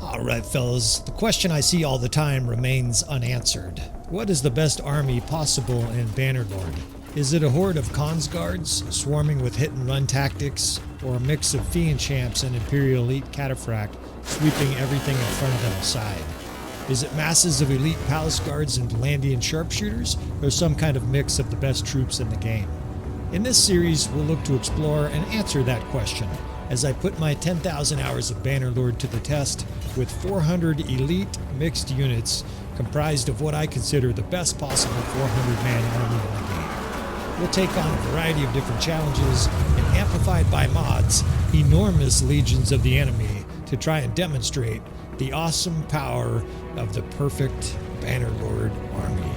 Alright fellas, the question I see all the time remains unanswered. What is the best army possible in Bannerlord? Is it a horde of cons guards, swarming with hit-and-run tactics, or a mix of Fian Champs and Imperial Elite Cataphract, sweeping everything in front of them aside? Is it masses of elite palace guards and Valandian sharpshooters, or some kind of mix of the best troops in the game? In this series, we'll look to explore and answer that question, as I put my 10,000 hours of Bannerlord to the test with 400 elite mixed units comprised of what I consider the best possible 400-man army in the game. We'll take on a variety of different challenges and, amplified by mods, enormous legions of the enemy to try and demonstrate the awesome power of the Perfect Bannerlord army.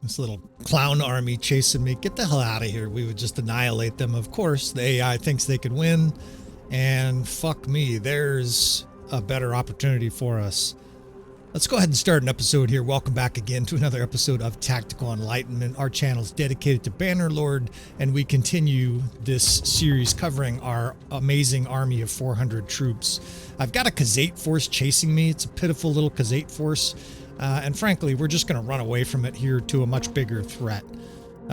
This little clown army chasing me. Get the hell out of here. We would just annihilate them. Of course, the AI thinks they could win. And fuck me, there's a better opportunity for us. Let's go ahead and start an episode here. Welcome back again to another episode of Tactical Enlightenment. Our channel is dedicated to Bannerlord, and we continue this series covering our amazing army of 400 troops. I've got a Khazate force chasing me. It's a pitiful little Khazate force. And frankly, we're just going to run away from it here to a much bigger threat.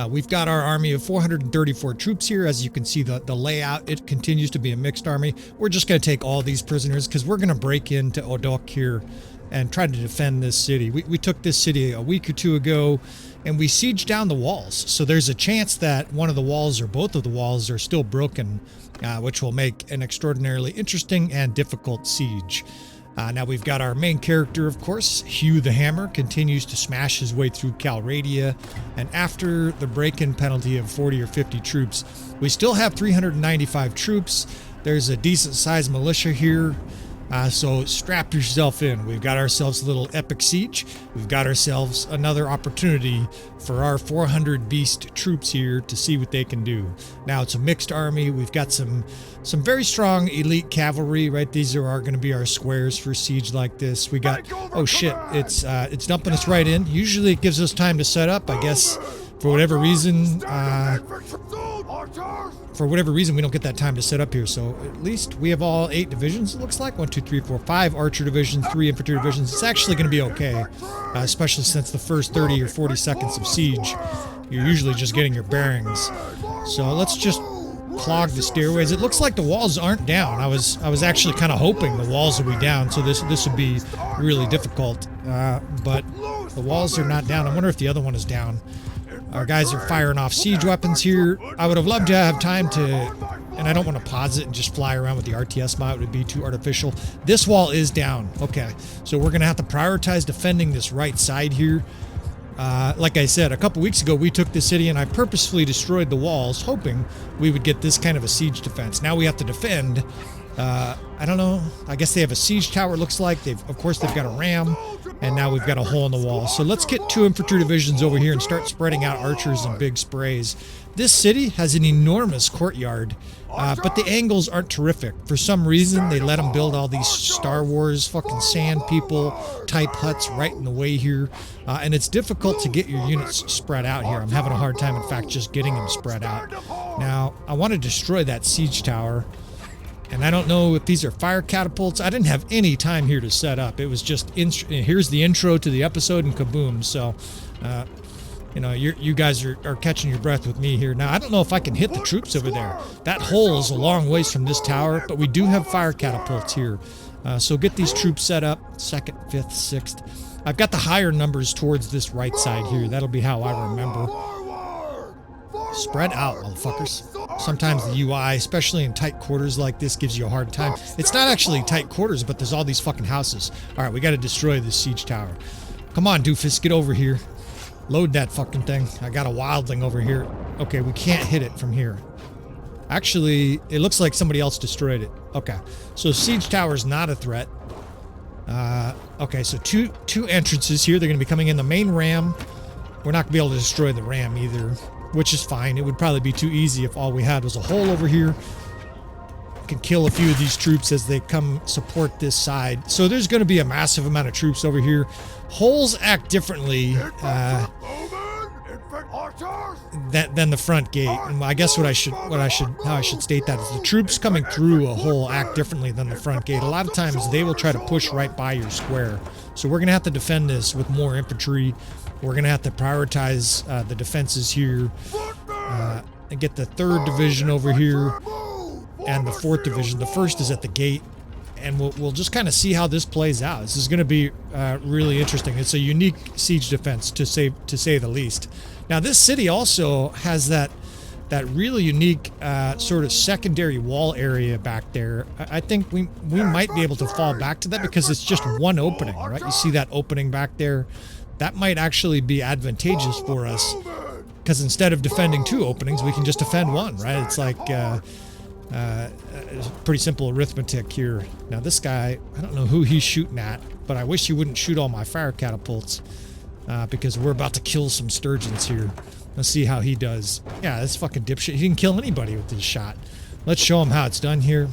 We've got our army of 434 troops here. As you can see, the layout, it continues to be a mixed army. We're just going to take all these prisoners because we're going to break into Odokh here and try to defend this city. We took this city a week or two ago, and we sieged down the walls. So there's a chance that one of the walls or both of the walls are still broken, which will make an extraordinarily interesting and difficult siege. Now we've got our main character, of course, Hugh the Hammer, continues to smash his way through Calradia, and after the break-in penalty of 40 or 50 troops, we still have 395 troops. There's a decent-sized militia here, so strap yourself in. We've got ourselves a little epic siege. We've got ourselves another opportunity for our 400 beast troops here to see what they can do. Now it's a mixed army. We've got some very strong elite cavalry, right? These are going to be our squares for siege like this. We got, oh shit, it's dumping us right in. Usually it gives us time to set up. I guess for whatever reason, we don't get that time to set up here. So at least we have all 8 divisions, it looks like. 1, 2, 3, 4, 5 archer divisions, 3 infantry divisions. It's actually going to be okay, especially since the first 30 or 40 seconds of siege, you're usually just getting your bearings. So let's just clog the stairways. It looks like the walls aren't down. I was actually kind of hoping the walls would be down, so this would be really difficult. But the walls are not down. I wonder if the other one is down. Our guys are firing off siege weapons here. I would have loved to have time to, and I don't want to pause it and just fly around with the RTS mod. It would be too artificial. This wall is down. Okay, so we're going to have to prioritize defending this right side here. Like I said, a couple weeks ago, we took the city and I purposefully destroyed the walls, hoping we would get this kind of a siege defense. Now we have to defend. I don't know. I guess they have a siege tower, looks like. Of course, they've got a ram, and now we've got a hole in the wall. So let's get 2 infantry divisions over here and start spreading out archers and big sprays. This city has an enormous courtyard, but the angles aren't terrific. For some reason, they let them build all these Star Wars fucking sand people type huts right in the way here, and it's difficult to get your units spread out here. I'm having a hard time, in fact, just getting them spread out. Now, I want to destroy that siege tower. And I don't know if these are fire catapults. I didn't have any time here to set up. It was just, here's the intro to the episode and kaboom. So, you know, you guys are catching your breath with me here. Now, I don't know if I can hit the troops over there. That hole is a long ways from this tower, but we do have fire catapults here. So get these troops set up, 2nd, 5th, 6th. I've got the higher numbers towards this right side here. That'll be how I remember. Spread out, motherfuckers. Sometimes the UI, especially in tight quarters like this, gives you a hard time. It's not actually tight quarters, but there's all these fucking houses. All right, we got to destroy this siege tower. Come on, doofus, get over here. Load that fucking thing. I got a wildling over here. Okay, we can't hit it from here. Actually, it looks like somebody else destroyed it. Okay, so siege tower is not a threat. Okay, so two entrances here. They're going to be coming in the main ram. We're not going to be able to destroy the ram either, which is fine. It would probably be too easy if all we had was a hole over here. can kill a few of these troops as they come support this side. So there's going to be a massive amount of troops over here. Holes act differently than the front gate. And I guess how I should state that is the troops coming through a hole act differently than the front gate. A lot of times they will try to push right by your square. So we're going to have to defend this with more infantry. We're going to have to prioritize the defenses here and get the 3rd Division over here and the 4th Division. The 1st is at the gate, and we'll just kind of see how this plays out. This is going to be really interesting. It's a unique siege defense, to say the least. Now, this city also has that really unique sort of secondary wall area back there. I think we might be able to fall back to that because it's just one opening, right? You see that opening back there? That might actually be advantageous for us because instead of defending 2 openings, we can just defend 1, right? It's like pretty simple arithmetic here. Now, this guy, I don't know who he's shooting at, but I wish he wouldn't shoot all my fire catapults because we're about to kill some sturgeons here. Let's see how he does. Yeah, this fucking dipshit. He didn't kill anybody with this shot. Let's show him how it's done here.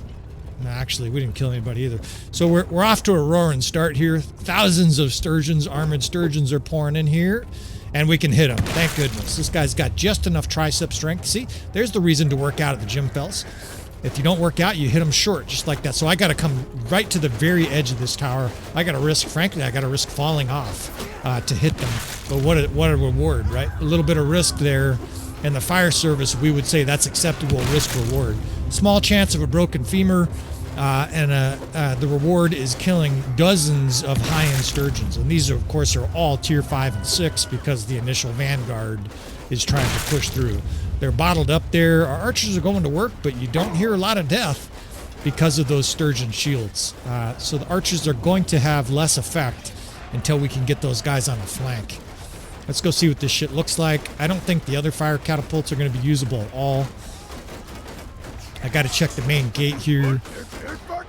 No, actually, we didn't kill anybody either. So we're off to a roaring start here. Thousands of sturgeons, armored sturgeons are pouring in here, and we can hit them. Thank goodness. This guy's got just enough tricep strength. See, there's the reason to work out at the gym, fellas. If you don't work out, you hit them short, just like that. So I got to come right to the very edge of this tower. I got to risk, frankly, I got to risk falling off to hit them. But what a reward, right? A little bit of risk there. In the fire service, we would say that's acceptable risk-reward. Small chance of a broken femur, and the reward is killing dozens of high-end sturgeons. And these, of course, are all tier 5 and 6 because the initial vanguard is trying to push through. They're bottled up there. Our archers are going to work, but you don't hear a lot of death because of those sturgeon shields. So the archers are going to have less effect until we can get those guys on the flank. Let's go see what this shit looks like. I don't think the other fire catapults are going to be usable at all. I got to check the main gate here.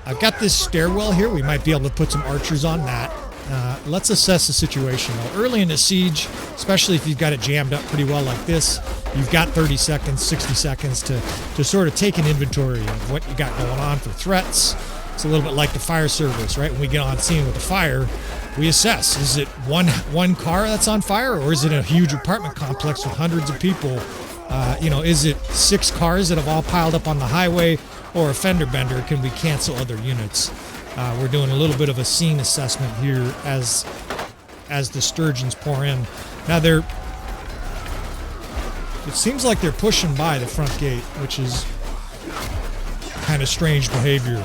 I've got this stairwell here. We might be able to put some archers on that. Let's assess the situation. Now, early in the siege, especially if you've got it jammed up pretty well like this, you've got 30 seconds, 60 seconds to sort of take an inventory of what you got going on for threats. It's a little bit like the fire service, right? When we get on scene with the fire, we assess. Is it one car that's on fire, or is it a huge apartment complex with hundreds of people? Is it 6 cars that have all piled up on the highway, or a fender bender? Can we cancel other units? We're doing a little bit of a scene assessment here as the sturgeons pour in. Now it seems like they're pushing by the front gate, which is kind of strange behavior.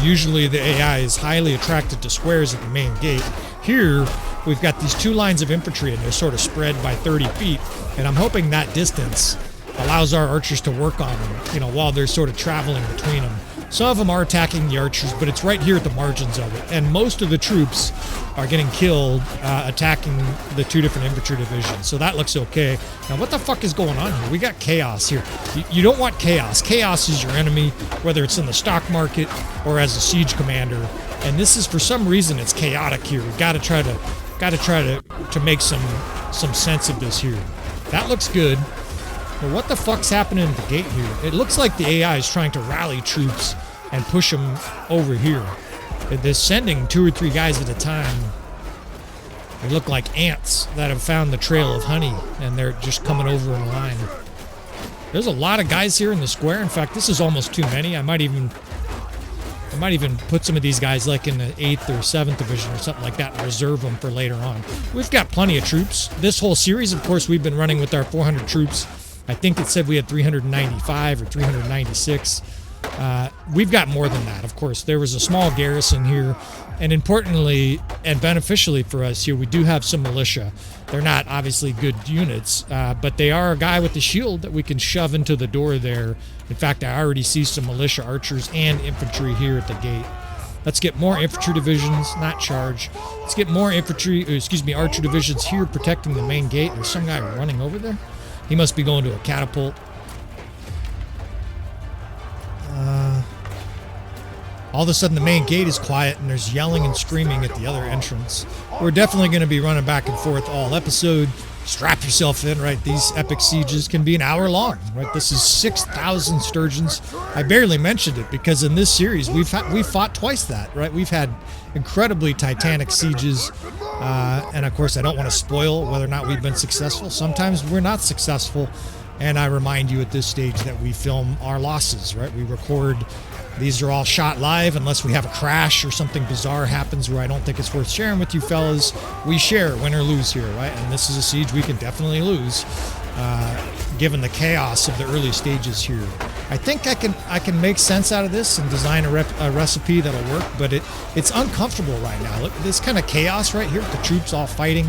Usually the AI is highly attracted to squares at the main gate. Here, we've got these 2 lines of infantry, and they're sort of spread by 30 feet, and I'm hoping that distance allows our archers to work on them, while they're sort of traveling between them. Some of them are attacking the archers, but it's right here at the margins of it, and most of the troops are getting killed attacking the 2 different infantry divisions, so that looks okay. Now, what the fuck is going on here? We got chaos here. You don't want chaos. Chaos is your enemy, whether it's in the stock market or as a siege commander, and this is, for some reason, it's chaotic here. We got to try to make some sense of this here. That looks good. But what the fuck's happening at the gate here? It looks like the AI is trying to rally troops and push them over here. They're sending 2 or 3 guys at a time. They look like ants that have found the trail of honey, and they're just coming over in a line. There's a lot of guys here in the square. In fact, this is almost too many. I might even put some of these guys like in the 8th or 7th division or something like that and reserve them for later on. We've got plenty of troops. This whole series, of course, we've been running with our 400 troops. I think it said we had 395 or 396. We've got more than that, of course. There was a small garrison here, and importantly and beneficially for us here, we do have some militia. They're not obviously good units, but they are a guy with the shield that we can shove into the door there. In fact, I already see some militia archers and infantry here at the gate. Let's get more infantry divisions, not charge. Let's get more archer divisions here protecting the main gate. There's some guy running over there. He must be going to a catapult. All of a sudden the main gate is quiet and there's yelling and screaming at the other entrance. We're definitely going to be running back and forth all episode. strap yourself in, right? These epic sieges can be an hour long, right? This is 6,000 sturgeons. I barely mentioned it because in this series we've fought twice that, right? We've had incredibly titanic sieges, and of course I don't want to spoil whether or not we've been successful. Sometimes we're not successful, and I remind you at this stage that we film our losses, right? We record. These are all shot live unless we have a crash or something bizarre happens where I don't think it's worth sharing with you fellas. We share win or lose here, right? And this is a siege we can definitely lose, given the chaos of the early stages here. I think I can make sense out of this and design a recipe that'll work, but it's uncomfortable right now. Look, this kind of chaos right here with the troops all fighting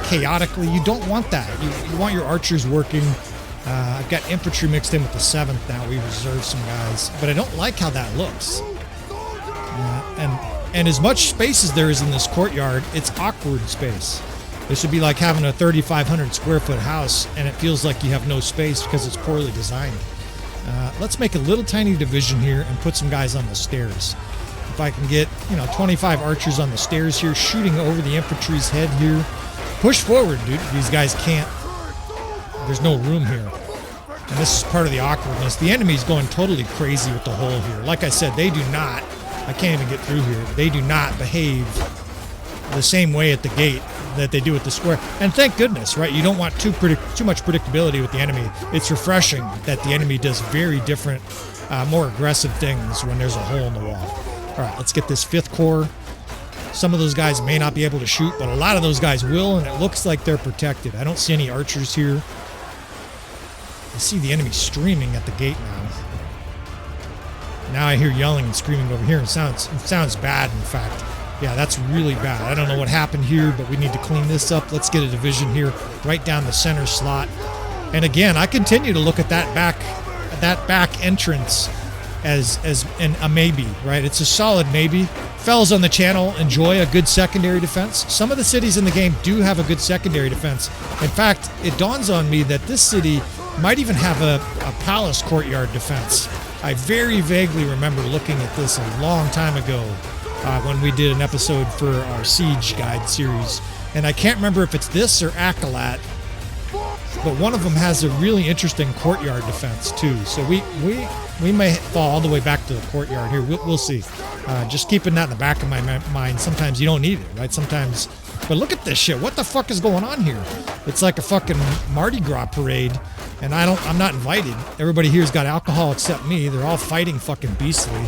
chaotically. You don't want that. You want your archers working. I've got infantry mixed in with the 7th now. We reserved some guys, but I don't like how that looks. And as much space as there is in this courtyard, it's awkward space. This would be like having a 3,500 square foot house, and it feels like you have no space because it's poorly designed. Let's make a little tiny division here and put some guys on the stairs. If I can get 25 archers on the stairs here, shooting over the infantry's head here. Push forward, dude. These guys can't. There's no room here. And this is part of the awkwardness. The enemy's going totally crazy with the hole here. Like I said, they do not, I can't even get through here. They do not behave the same way at the gate that they do at the square. And thank goodness, right? You don't want too much predictability with the enemy. It's refreshing that the enemy does very different, more aggressive things when there's a hole in the wall. All right, let's get this 5th Corps. Some of those guys may not be able to shoot, but a lot of those guys will, and it looks like they're protected. I don't see any archers here. I see the enemy streaming at the gate now. Now I hear yelling and screaming over here. It sounds bad, in fact. Yeah, that's really bad. I don't know what happened here, but we need to clean this up. Let's get a division here right down the center slot. And again, I continue to look at that back entrance as a maybe, right? It's a solid maybe. Fellas on the channel enjoy a good secondary defense. Some of the cities in the game do have a good secondary defense. In fact, it dawns on me that this city might even have a palace courtyard defense. I very vaguely remember looking at this a long time ago when we did an episode for our Siege Guide series. And I can't remember if it's this or Akalat, but one of them has a really interesting courtyard defense too. So we may fall all the way back to the courtyard here. We'll see. Just keeping that in the back of my mind. Sometimes you don't need it, right? Sometimes. But look at this shit. What the fuck is going on here? It's like a fucking Mardi Gras parade, and I'm not invited. Everybody here's got alcohol except me. They're all fighting fucking beastly.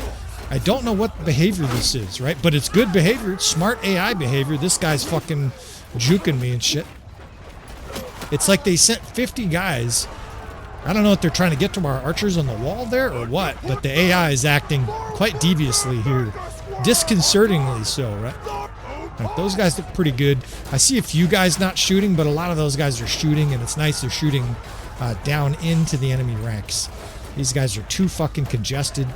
I don't know what behavior this is, right? But it's good behavior. It's smart AI behavior. This guy's fucking juking me and shit. It's like they sent 50 guys. I don't know if they're trying to get to our archers on the wall there or what, but the AI is acting quite deviously here. Disconcertingly so, right? Right, those guys look pretty good. I see a few guys not shooting, but a lot of those guys are shooting, and it's nice they're shooting down into the enemy ranks. These guys are too fucking congested.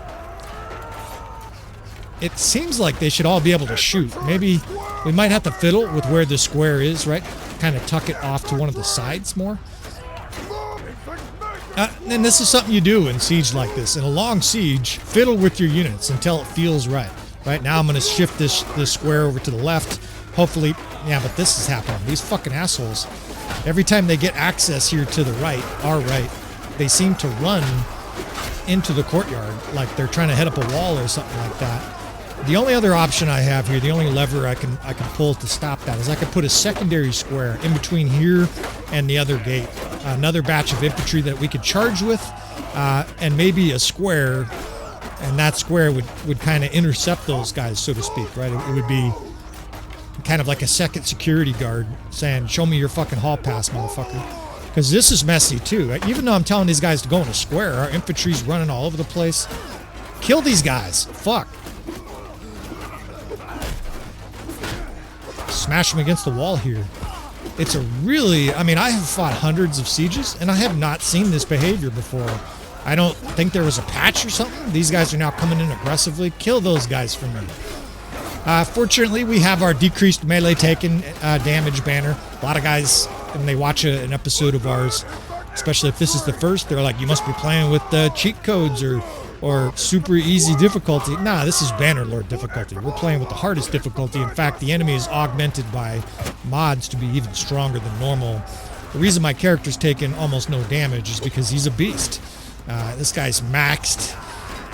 It seems like they should all be able to shoot. Maybe we might have to fiddle with where the square is, right? Kind of tuck it off to one of the sides more. And this is something you do in siege like this. In a long siege, fiddle with your units until it feels right. Right now I'm going to shift this square over to the left. Hopefully, yeah, but this is happening. These fucking assholes. Every time they get access here to the right, our right, they seem to run into the courtyard like they're trying to head up a wall or something like that. The only other option I have here, the only lever I can pull to stop that is I could put a secondary square in between here and the other gate. Another batch of infantry that we could charge with, and maybe a square, and that square would kind of intercept those guys, so to speak, right? It would be kind of like a second security guard saying, show me your fucking hall pass, motherfucker. Because this is messy too. Right? Even though I'm telling these guys to go in a square, our infantry's running all over the place. Kill these guys. Fuck. Smash them against the wall here. It's a really, I mean, I have fought hundreds of sieges, and I have not seen this behavior before. I don't think there was a patch or something. These guys are now coming in aggressively. Kill those guys for me. Fortunately, we have our decreased melee taken damage banner. A lot of guys, when they watch an episode of ours, especially if this is the first. They're like, you must be playing with cheat codes or super easy difficulty. Nah, this is Bannerlord difficulty. We're playing with the hardest difficulty. In fact, the enemy is augmented by mods to be even stronger than normal. The reason my character's taken almost no damage is because he's a beast. This guy's maxed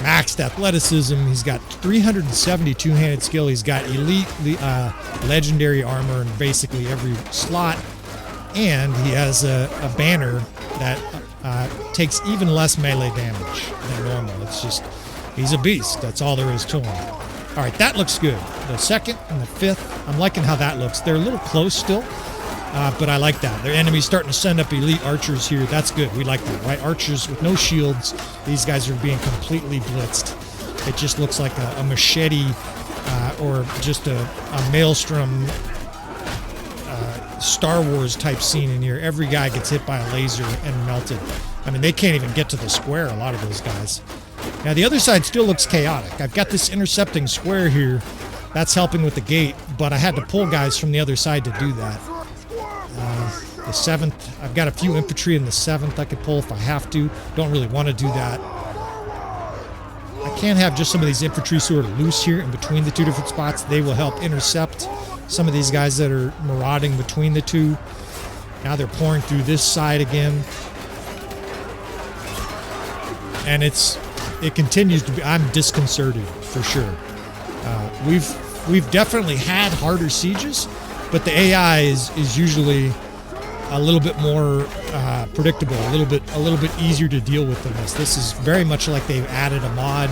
athleticism. He's got 370 two-handed skill. He's got elite legendary armor in basically every slot, and he has a banner that takes even less melee damage than normal. It's just, he's a beast. That's all there is to him. All right, that looks good. The second and the fifth, I'm liking how that looks. They're a little close still, but I like that. Their enemy's starting to send up elite archers here. That's good. We like that, right? Archers with no shields. These guys are being completely blitzed. It just looks like a machete or just a maelstrom Star Wars type scene in here. Every guy gets hit by a laser and melted. I mean, they can't even get to the square, a lot of those guys. Now, the other side still looks chaotic. I've got this intercepting square here. That's helping with the gate, but I had to pull guys from the other side to do that. The 7th, I've got a few infantry in the 7th I could pull if I have to. Don't really want to do that. I can't have just some of these infantry sort of loose here in between the two different spots. They will help intercept some of these guys that are marauding between the two. Now they're pouring through this side again. And it continues to be, I'm disconcerted for sure. We've definitely had harder sieges, but the AI is usually a little bit more predictable, a little bit easier to deal with than this. This is very much like they've added a mod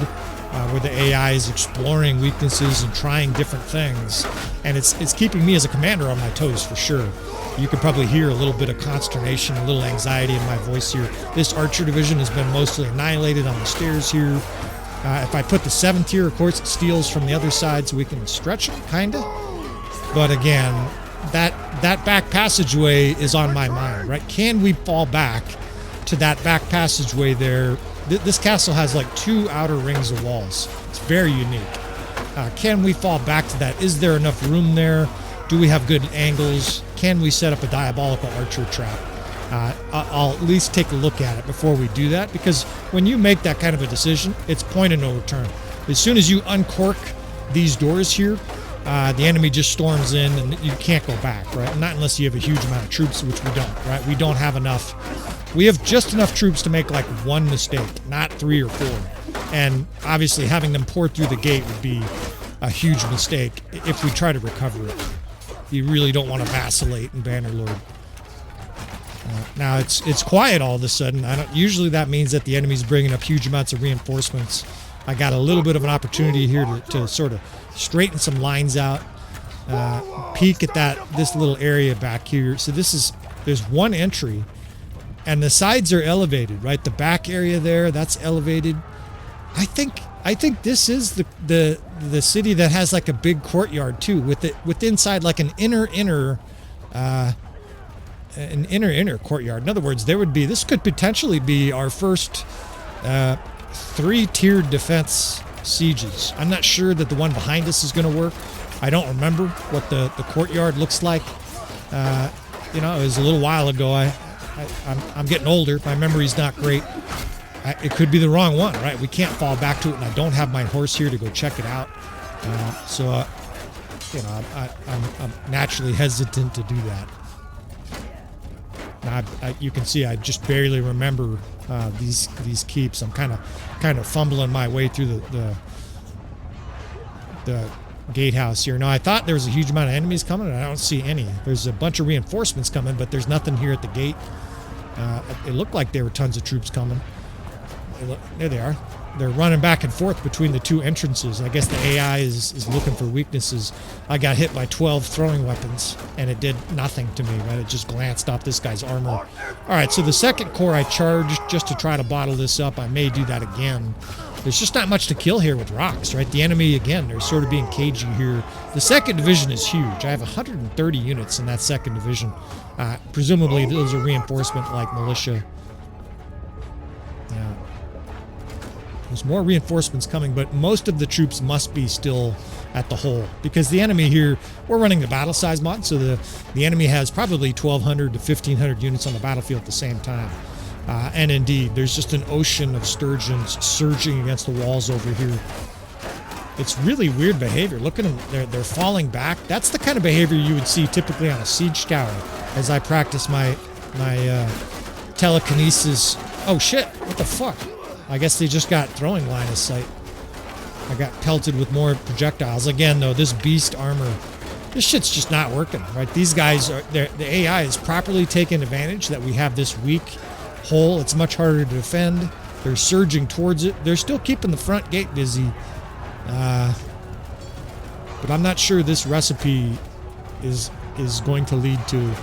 where the AI is exploring weaknesses and trying different things, and it's keeping me as a commander on my toes for sure. You could probably hear a little bit of consternation, a little anxiety in my voice here. This archer division has been mostly annihilated on the stairs here. If I put the 7th here, of course, it steals from the other side, so we can stretch it, kinda. But again, that back passageway is on my mind, right? Can we fall back to that back passageway there? This castle has like 2 outer rings of walls. It's very unique. Can we fall back to that? Is there enough room there? Do we have good angles? Can we set up a diabolical archer trap? I'll at least take a look at it before we do that, because when you make that kind of a decision, it's point of no return. As soon as you uncork these doors here, the enemy just storms in and you can't go back, right? Not unless you have a huge amount of troops, which we don't, right? We don't have enough. We have just enough troops to make like 1 mistake, not 3 or 4. And obviously having them pour through the gate would be a huge mistake if we try to recover it. You really don't want to vacillate in Bannerlord. Now it's quiet all of a sudden. Usually that means that the enemy's bringing up huge amounts of reinforcements. I got a little bit of an opportunity here to sort of straighten some lines out, peek at this little area back here. So there's one entry, and the sides are elevated, right? The back area there, that's elevated. I think this is the city that has like a big courtyard too, with inside like an inner courtyard. In other words, this could potentially be our first 3-tiered defense sieges. I'm not sure that the one behind us is going to work. I don't remember what the courtyard looks like. It was a little while ago. I'm getting older. My memory's not great. It could be the wrong one, right? We can't fall back to it, and I don't have my horse here to go check it out. I'm naturally hesitant to do that. Now, you can see I just barely remember these keeps. I'm kind of fumbling my way through the gatehouse here. Now, I thought there was a huge amount of enemies coming, and I don't see any. There's a bunch of reinforcements coming, but there's nothing here at the gate. It looked like there were tons of troops coming. There they are. They're running back and forth between the 2 entrances. I guess the AI is looking for weaknesses. I got hit by 12 throwing weapons, and it did nothing to me, right? It just glanced off this guy's armor. All right, so the 2nd Corps I charged just to try to bottle this up. I may do that again. There's just not much to kill here with rocks, right? The enemy, again, they're sort of being cagey here. The 2nd Division is huge. I have 130 units in that 2nd Division. Presumably, those are reinforcement like militia. Yeah. There's more reinforcements coming, but most of the troops must be still at the hole, because the enemy here, we're running the battle size mod, so the enemy has probably 1,200 to 1,500 units on the battlefield at the same time. And indeed, there's just an ocean of sturgeons surging against the walls over here. It's really weird behavior. Look at them. They're falling back. That's the kind of behavior you would see typically on a siege tower as I practice my telekinesis. Oh, shit. What the fuck? I guess they just got throwing line of sight. I got pelted with more projectiles. Again, though, this beast armor, this shit's just not working, right? These guys, the AI is properly taking advantage that we have this weak hole. It's much harder to defend. They're surging towards it. They're still keeping the front gate busy. But I'm not sure this recipe is going to lead to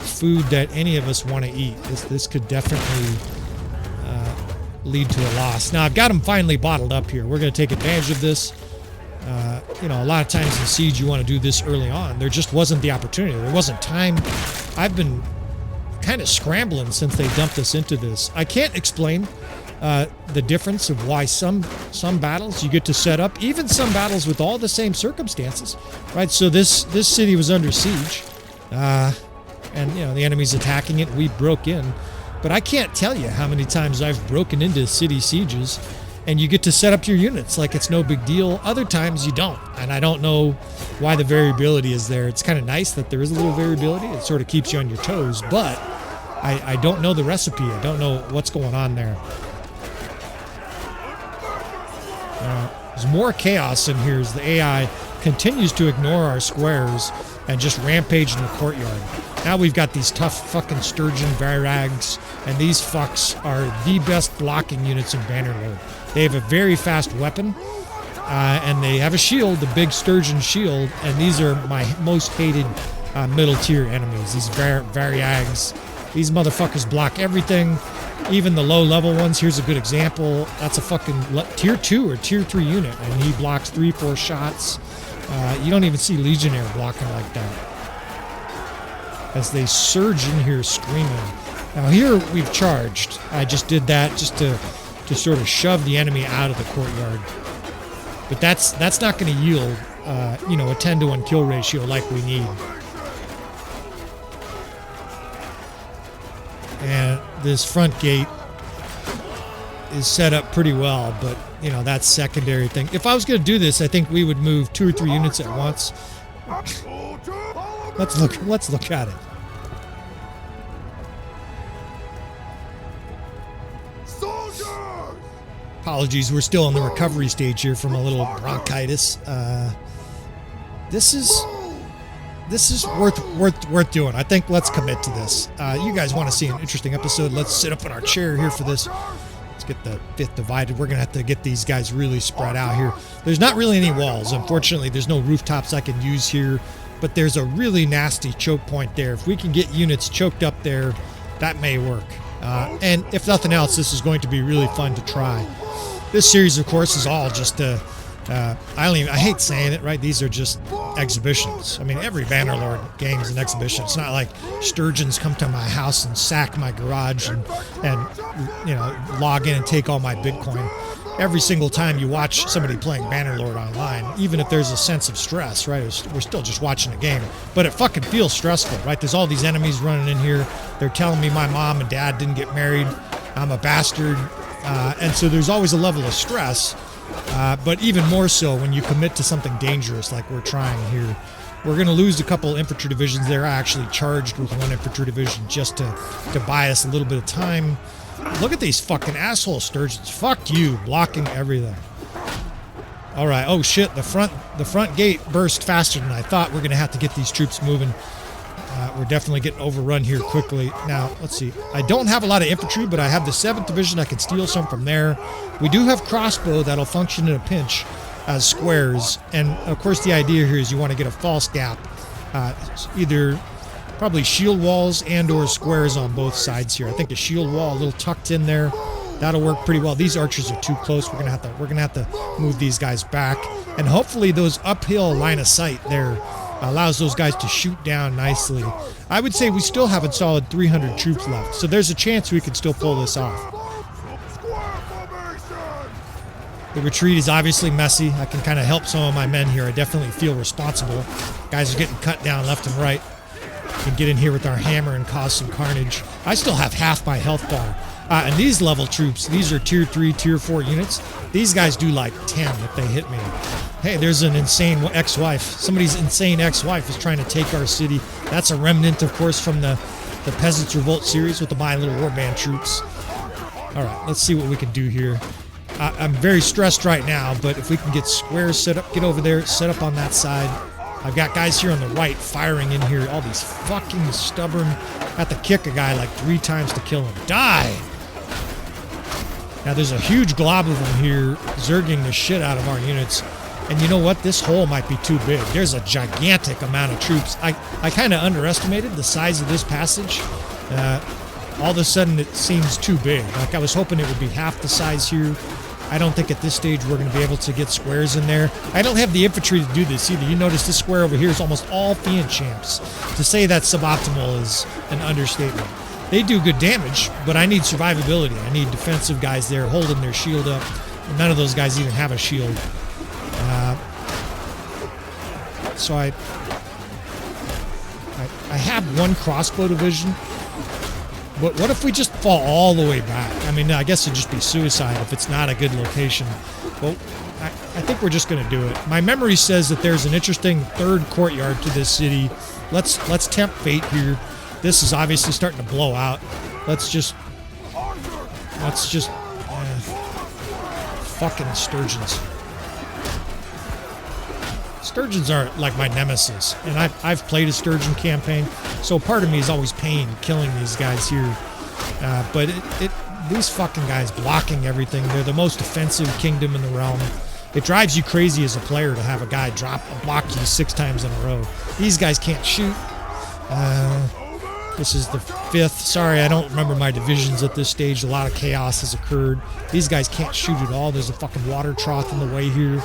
food that any of us want to eat. This could definitely lead to a loss. Now, I've got them finally bottled up here. We're going to take advantage of this. You know, a lot of times in Siege, you want to do this early on. There just wasn't the opportunity. There wasn't time. I've been kind of scrambling since they dumped us into this. I can't explain the difference of why some battles you get to set up, even some battles with all the same circumstances, right? So this city was under siege, and you know the enemy's attacking it. We broke in, but I can't tell you how many times I've broken into city sieges, and you get to set up your units like it's no big deal. Other times you don't, and I don't know why the variability is there. It's kind of nice that there is a little variability. It sort of keeps you on your toes, but I don't know the recipe. I don't know what's going on there. There's more chaos in here as the AI continues to ignore our squares and just rampage in the courtyard. Now we've got these tough fucking sturgeon varrags, and these fucks are the best blocking units in Bannerlord. They have a very fast weapon, and they have a shield, the big sturgeon shield, and these are my most hated middle tier enemies, these varrags. These motherfuckers block everything. Even the low-level ones, here's a good example. That's a fucking tier 2 or tier 3 unit, and he blocks 3-4 shots. You don't even see Legionary blocking like that. As they surge in here screaming. Now here we've charged. I just did that just to sort of shove the enemy out of the courtyard. But that's not going to yield, you know, a 10-to-1 kill ratio like we need. And this front gate is set up pretty well, but, you know, that's secondary thing. If I was going to do this, I think we would move 2 or 3 units at once. Let's look at it. Apologies, we're still in the recovery stage here from a little bronchitis. This is worth doing. I think let's commit to this. You guys want to see an interesting episode? Let's sit up in our chair here for this. Let's get the 5th divided. We're going to have to get these guys really spread out here. There's not really any walls. Unfortunately, there's no rooftops I can use here, but there's a really nasty choke point there. If we can get units choked up there, that may work. And if nothing else, this is going to be really fun to try. This series, of course, is all just I hate saying it, right? These are just exhibitions. I mean, every Bannerlord game is an exhibition. It's not like sturgeons come to my house and sack my garage and you know, log in and take all my Bitcoin. Every single time you watch somebody playing Bannerlord online, even if there's a sense of stress, right? We're still just watching a game, but it fucking feels stressful, right? There's all these enemies running in here. They're telling me my mom and dad didn't get married. I'm a bastard. And so there's always a level of stress. But even more so when you commit to something dangerous like we're trying here. We're going to lose a couple infantry divisions there. I actually charged with 1 infantry division just to buy us a little bit of time. Look at these fucking asshole sturgeons. Fuck you, blocking everything. All right. Oh shit, the front gate burst faster than I thought. We're going to have to get these troops moving. We're definitely getting overrun here quickly. Now, let's see. I don't have a lot of infantry, but I have the 7th Division. I can steal some from there. We do have crossbow that'll function in a pinch as squares. And, of course, the idea here is you want to get a false gap. Either probably shield walls and or squares on both sides here. I think the shield wall a little tucked in there. That'll work pretty well. These archers are too close. We're gonna have to move these guys back. And hopefully those uphill line of sight there allows those guys to shoot down nicely. I would say we still have a solid 300 troops left, so there's a chance we could still pull this off. The retreat is obviously messy. I can kind of help some of my men here. I definitely feel responsible. Guys are getting cut down left and right. can get in here with our hammer and cause some carnage. I still have half my health bar. And these level troops, these are tier 3, tier 4 units. These guys do like 10 if they hit me. Hey, there's an insane ex-wife. Somebody's insane ex-wife is trying to take our city. That's a remnant, of course, from the Peasants Revolt series with the My Little Warband troops. All right, let's see what we can do here. I'm very stressed right now, but if we can get squares set up, get over there, set up on that side. I've got guys here on the right firing in here. All these fucking stubborn. Have to kick a guy like 3 times to kill him. Die! Now there's a huge glob of them here zerging the shit out of our units. And you know what? This hole might be too big. There's a gigantic amount of troops. I kind of underestimated the size of this passage. All of a sudden it seems too big. Like I was hoping it would be half the size here. I don't think at this stage we're going to be able to get squares in there. I don't have the infantry to do this either. You notice this square over here is almost all Fian Champs. To say that's suboptimal is an understatement. They do good damage, but I need survivability. I need defensive guys there holding their shield up. None of those guys even have a shield. So I have 1 crossbow division. But what if we just fall all the way back? I mean, I guess it'd just be suicide if it's not a good location. Well, I think we're just going to do it. My memory says that there's an interesting 3rd courtyard to this city. Let's tempt fate here. This is obviously starting to blow out. Let's just fucking sturgeons. Sturgeons are like my nemesis, and I've played a sturgeon campaign, so part of me is always pain killing these guys here. But these fucking guys blocking everything. They're the most offensive kingdom in the realm. It drives you crazy as a player to have a guy block you 6 times in a row. These guys can't shoot. This is the 5th. Sorry, I don't remember my divisions at this stage. A lot of chaos has occurred. These guys can't shoot at all. There's a fucking water trough in the way here.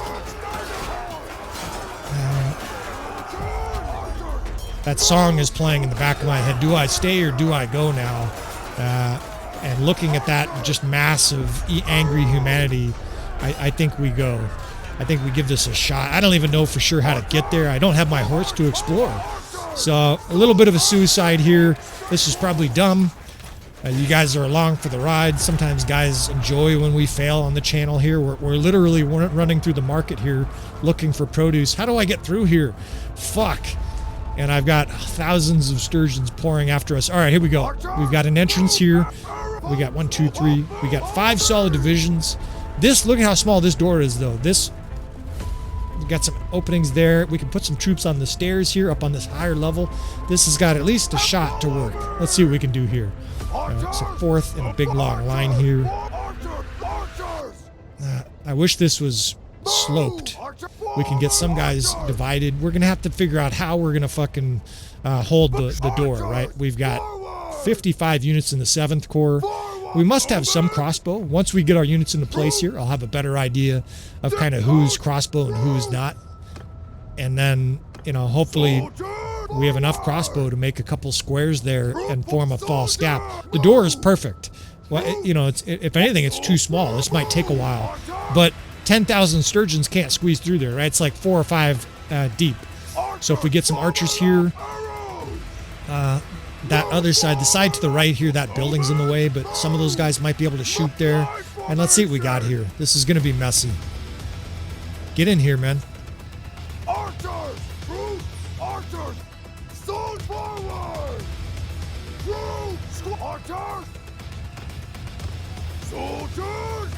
That song is playing in the back of my head. Do I stay or do I go now? And looking at that just massive, angry humanity, I think we go. I think we give this a shot. I don't even know for sure how to get there. I don't have my horse to explore. So a little bit of a suicide here. This is probably dumb. You guys are along for the ride. Sometimes guys enjoy when we fail on the channel here. We're literally running through the market here looking for produce. How do I get through here? Fuck. And I've got thousands of sturgeons pouring after us. All right, here we go. We've got an entrance here. We got 1, 2, 3. We got 5 solid divisions. Look at how small this door is, though. We got some openings there. We can put some troops on the stairs here, up on this higher level. This has got at least a shot to work. Let's see what we can do here. So 4th in a big long line here. I wish this was sloped. We can get some guys divided. We're going to have to figure out how we're going to fucking hold the door, right? We've got 55 units in the 7th Corps. We must have some crossbow. Once we get our units into place here, I'll have a better idea of kind of who's crossbow and who's not. And then, you know, hopefully we have enough crossbow to make a couple squares there and form a false gap. The door is perfect. Well, you know, if anything, it's too small. This might take a while. But 10,000 sturgeons can't squeeze through there, right? It's like 4 or 5 deep. So if we get some archers here, that other side, the side to the right here, that building's in the way, but some of those guys might be able to shoot there. And let's see what we got here. This is going to be messy. Get in here, man. Archers! Troops! Archers! Sword forward! Troops! Archers! Soldiers!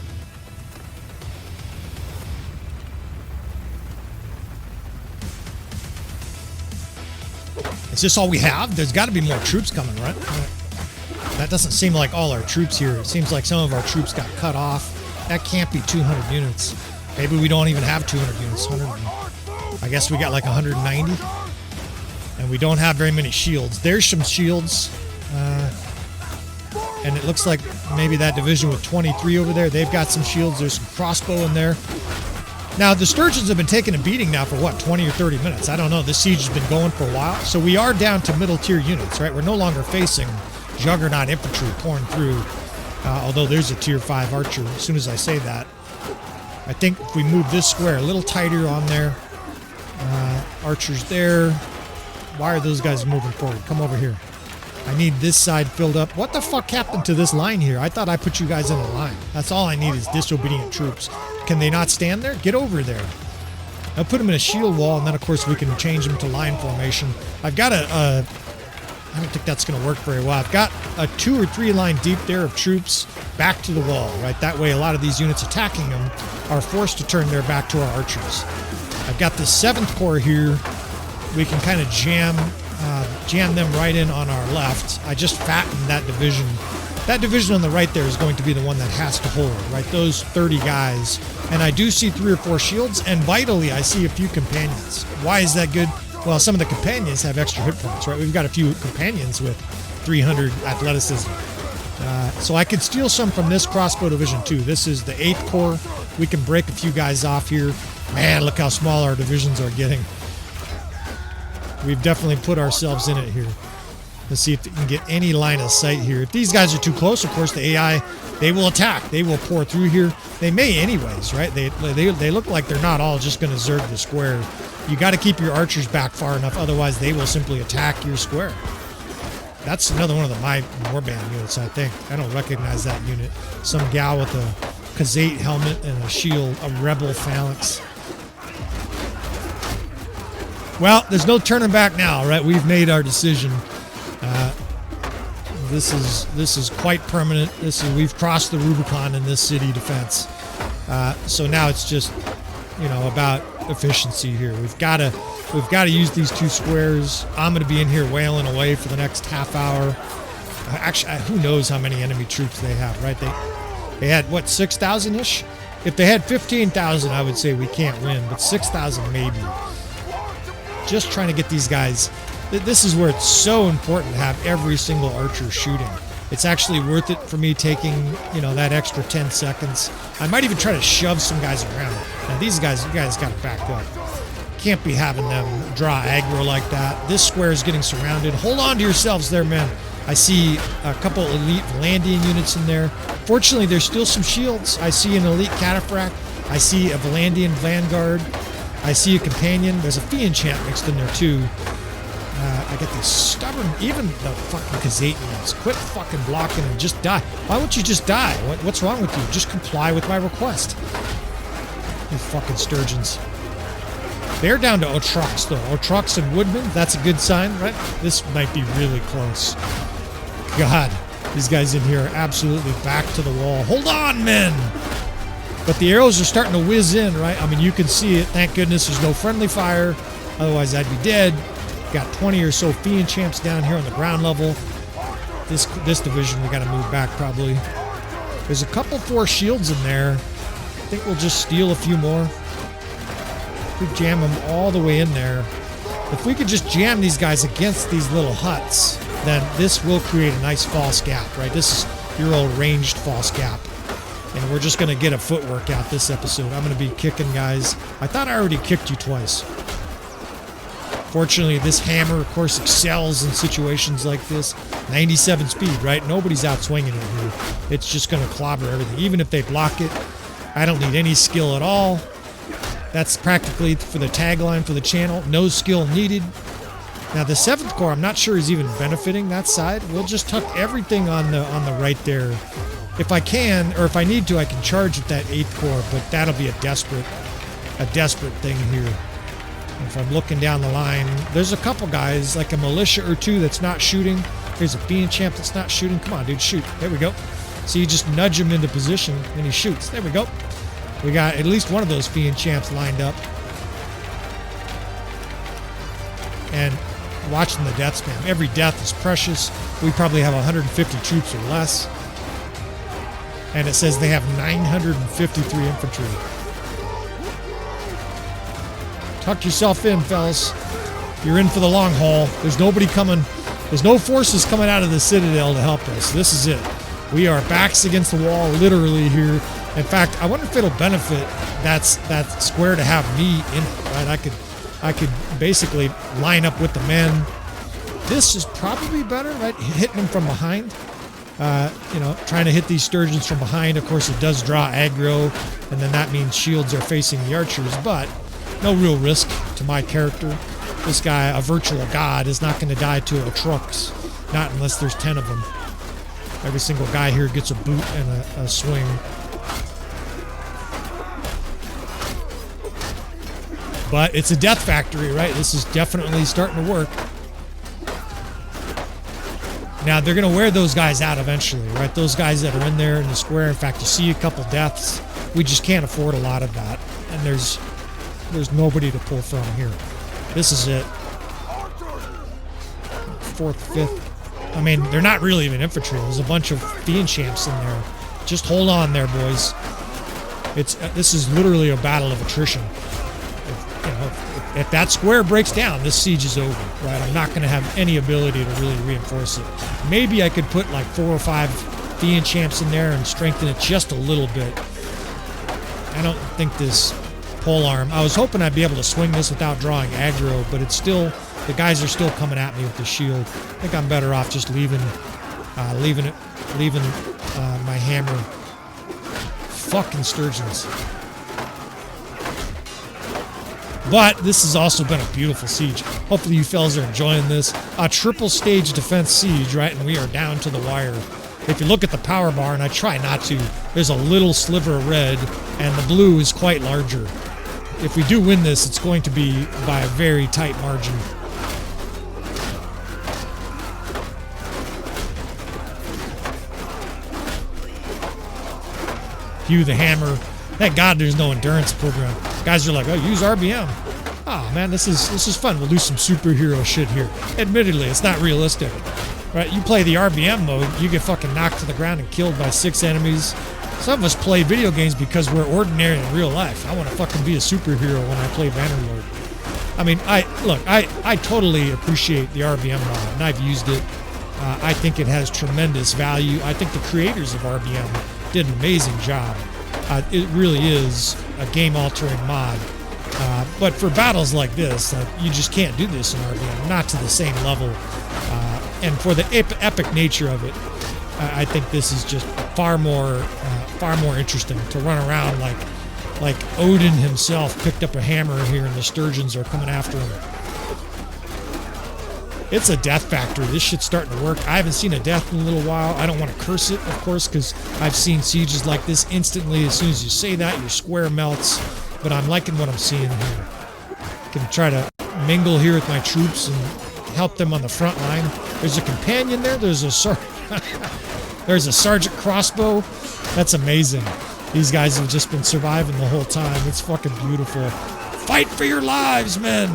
Is this all we have? There's got to be more troops coming, right? That doesn't seem like all our troops here. It seems like some of our troops got cut off. That can't be 200 units. Maybe we don't even have 200 units. I guess we got like 190. And we don't have very many shields. There's some shields. And it looks like maybe that division with 23 over there, they've got some shields. There's some crossbow in there. Now, the sturgeons have been taking a beating now for, what, 20 or 30 minutes? I don't know. This siege has been going for a while. So we are down to middle-tier units, right? We're no longer facing juggernaut infantry pouring through, although there's a tier 5 archer as soon as I say that. I think if we move this square a little tighter on there, archers there, Why are those guys moving forward? Come over here. I need this side filled up. What the fuck happened to this line here? I thought I put you guys in a line. That's all I need is disobedient troops. Can they not stand there? Get over there. I'll put them in a shield wall, and then, of course, we can change them to line formation. I've got I don't think that's going to work very well. I've got a 2 or 3 line deep there of troops back to the wall, right? That way, a lot of these units attacking them are forced to turn their back to our archers. I've got the 7th Corps here. We can kind of jam them right in on our left. I just fattened that division. That division on the right there is going to be the one that has to hold, right? Those 30 guys. And I do see 3 or 4 shields, and vitally, I see a few companions. Why is that good? Well, some of the companions have extra hit points, right? We've got a few companions with 300 athleticism. So I could steal some from this crossbow division, too. This is the 8th Corps. We can break a few guys off here. Man, look how small our divisions are getting. We've definitely put ourselves in it here. Let's see if we can get any line of sight here. If these guys are too close, of course, the AI, they will attack. They will pour through here. They may anyways, right? They look like they're not all just going to zerg the square. You got to keep your archers back far enough, otherwise they will simply attack your square. That's another one of my warband units, I think. I don't recognize that unit. Some gal with a Khazate helmet and a shield, a rebel phalanx. Well, there's no turning back now, right? We've made our decision. This is quite permanent. We've crossed the Rubicon in this city defense. So now it's just, about efficiency here. We've got to use these 2 squares. I'm going to be in here wailing away for the next half hour. Actually, who knows how many enemy troops they have, right? They had what, 6,000-ish? If they had 15,000, I would say we can't win, but 6,000 maybe. Just trying to get these guys. This is where it's so important to have every single archer shooting. It's actually worth it for me taking, that extra 10 seconds. I might even try to shove some guys around. Now these guys, you guys got to back up. Can't be having them draw aggro like that. This square is getting surrounded. Hold on to yourselves there, men. I see a couple elite Valandian units in there. Fortunately, there's still some shields. I see an elite cataphract. I see a Valandian vanguard. I see a companion. There's a Fian Champ mixed in there too. I get this stubborn, even the fucking Khazatians. Quit fucking blocking and just die. Why won't you just die? What's wrong with you? Just comply with my request. You fucking sturgeons. They're down to Odokhs though. Odokhs and Woodmen. That's a good sign, right? This might be really close. God, these guys in here are absolutely back to the wall. Hold on, men! But the arrows are starting to whiz in, right? I mean, you can see it. Thank goodness there's no friendly fire. Otherwise, I'd be dead. Got 20 or so Fian Champs down here on the ground level. This division, we got to move back probably. There's a couple 4 shields in there. I think we'll just steal a few more. We jam them all the way in there. If we could just jam these guys against these little huts, then this will create a nice false gap, right? This is your old ranged false gap. And we're just going to get a footwork out this episode. I'm going to be kicking guys. I thought I already kicked you twice. Fortunately, this hammer, of course, excels in situations like this. 97 speed, right? Nobody's out swinging it here. It's just going to clobber everything. Even if they block it, I don't need any skill at all. That's practically for the tagline for the channel. No skill needed. Now, the 7th Corps, I'm not sure is even benefiting that side. We'll just tuck everything on the right there. If I can, or if I need to, I can charge at that 8th Corps, but that'll be a desperate thing here. If I'm looking down the line, there's a couple guys, like a militia or 2 that's not shooting. There's a Fian Champ that's not shooting. Come on, dude, shoot. There we go. So you just nudge him into position, and he shoots. There we go. We got at least one of those Fian Champs lined up. And watching the death spam. Every death is precious. We probably have 150 troops or less. And it says they have 953 infantry. Tuck yourself in, fellas. You're in for the long haul. There's nobody coming. There's no forces coming out of the Citadel to help us. This is it. We are backs against the wall, literally here. In fact, I wonder if it'll benefit that square to have me in it, right? I could basically line up with the men. This is probably better, right? Hitting them from behind. Trying to hit these sturgeons from behind. Of course, it does draw aggro, and then that means shields are facing the archers, but no real risk to my character. This guy, a virtual god, is not going to die to a trucks. Not unless there's 10 of them. Every single guy here gets a boot and a swing. But it's a death factory, right? This is definitely starting to work. Now, they're going to wear those guys out eventually, right? Those guys that are in there in the square. In fact, you see a couple deaths. We just can't afford a lot of that. And there's nobody to pull from here. This is it. 4th, 5th. I mean, they're not really even infantry. There's a bunch of Fian Champs in there. Just hold on there, boys. This is literally a battle of attrition. If that square breaks down, this siege is over, right? I'm not going to have any ability to really reinforce it. Maybe I could put like 4 or 5 Fian Champs in there and strengthen it just a little bit. I don't think this polearm. I was hoping I'd be able to swing this without drawing aggro, but it's still, the guys are still coming at me with the shield. I think I'm better off just leaving my hammer. Fucking sturgeons. But this has also been a beautiful siege. Hopefully you fellas are enjoying this. A triple stage defense siege, right? And we are down to the wire. If you look at the power bar, and I try not to, there's a little sliver of red, and the blue is quite larger. If we do win this, it's going to be by a very tight margin. Hugh the Hammer. Thank God there's no endurance program. Guys are like, oh, use RBM. Oh man, this is fun. We'll do some superhero shit here. Admittedly, it's not realistic. Right? You play the RBM mode, you get fucking knocked to the ground and killed by 6 enemies. Some of us play video games because we're ordinary in real life. I want to fucking be a superhero when I play Bannerlord. I mean, I totally appreciate the RBM mod, and I've used it. I think it has tremendous value. I think the creators of RBM did an amazing job. It really is a game-altering mod. But for battles like this, you just can't do this in RBM, not to the same level. And for the epic nature of it, I think this is just far more interesting to run around like Odin himself picked up a hammer here and the sturgeons are coming after him. It's a death factory. This shit's starting to work. I haven't seen a death in a little while. I don't want to curse it, of course, because I've seen sieges like this instantly. As soon as you say that, your square melts. But I'm liking what I'm seeing here. I can try to mingle here with my troops and help them on the front line. There's a companion there. There's a sergeant crossbow. That's amazing. These guys have just been surviving the whole time. It's fucking beautiful. Fight for your lives, men!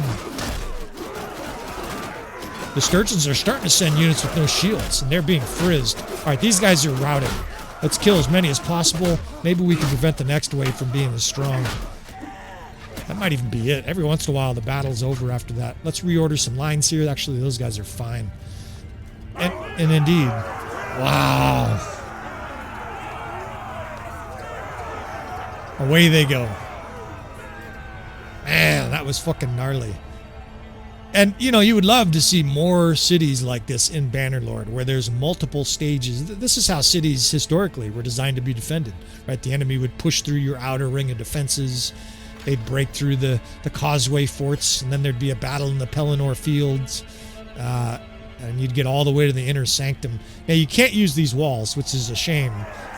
The sturgeons are starting to send units with no shields, and they're being frizzed. Alright, these guys are routed. Let's kill as many as possible. Maybe we can prevent the next wave from being as strong. That might even be it. Every once in a while, the battle's over after that. Let's reorder some lines here. Actually, those guys are fine. And indeed. Wow. Away they go. Man, that was fucking gnarly. And, you know, you would love to see more cities like this in Bannerlord, where there's multiple stages. This is how cities historically were designed to be defended, right? The enemy would push through your outer ring of defenses. They'd break through the causeway forts, and then there'd be a battle in the Pelennor fields. And you'd get all the way to the inner sanctum. Now, you can't use these walls, which is a shame.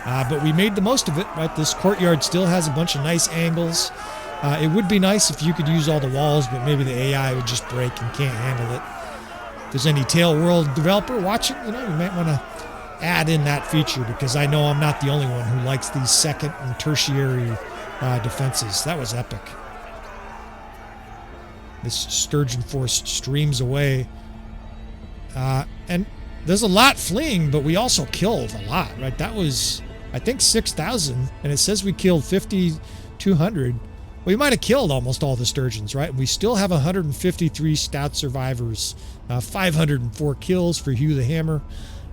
But we made the most of it, right? This courtyard still has a bunch of nice angles. It would be nice if you could use all the walls, but maybe the AI would just break and can't handle it. If there's any Tail World developer watching, you know, you might want to add in that feature, because I know I'm not the only one who likes these second and tertiary defenses. That was epic. This sturgeon force streams away. And there's a lot fleeing, but we also killed a lot, right? That was, I think, 6,000, and it says we killed 5,200. We might have killed almost all the sturgeons, right? We still have 153 stout survivors, 504 kills for Hugh the Hammer.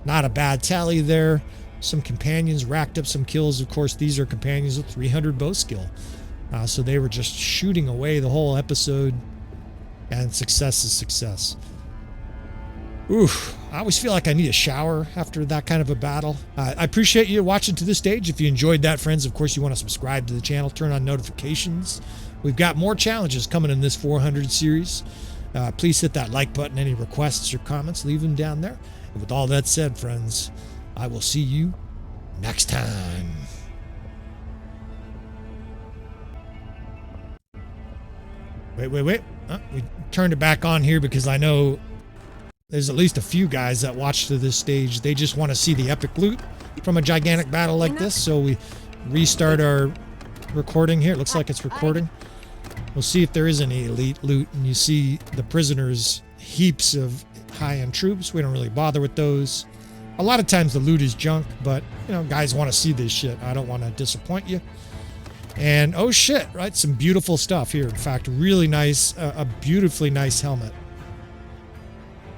Not a bad tally there. Some companions racked up some kills. Of course, these are companions with 300 bow skill. So they were just shooting away the whole episode, and success is success. Oof, I always feel like I need a shower after that kind of a battle. I appreciate you watching to this stage. If you enjoyed that, friends, of course, you want to subscribe to the channel, turn on notifications. We've got more challenges coming in this 400 series. Please hit that like button. Any requests or comments, leave them down there. And with all that said, friends, I will see you next time. Wait. We turned it back on here because I know there's at least a few guys that watch to this stage. They just want to see the epic loot from a gigantic battle like this. So we restart our recording here. It looks like it's recording. We'll see if there is any elite loot. And you see the prisoners, heaps of high-end troops. We don't really bother with those. A lot of times the loot is junk, but, you know, guys want to see this shit. I don't want to disappoint you. And, oh shit, right? Some beautiful stuff here. In fact, really nice, a beautifully nice helmet.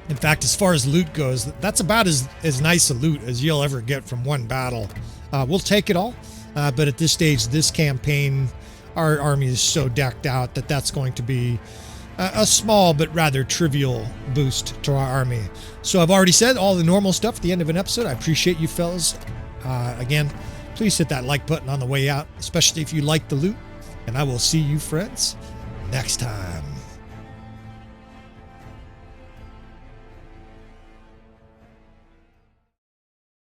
In fact, as far as loot goes, that's about as nice a loot as you'll ever get from one battle. We'll take it all, but at this stage, this campaign, our army is so decked out that that's going to be a small but rather trivial boost to our army. So I've already said all the normal stuff at the end of an episode. I appreciate you fellas. Again, please hit that like button on the way out, especially if you like the loot. And I will see you friends next time.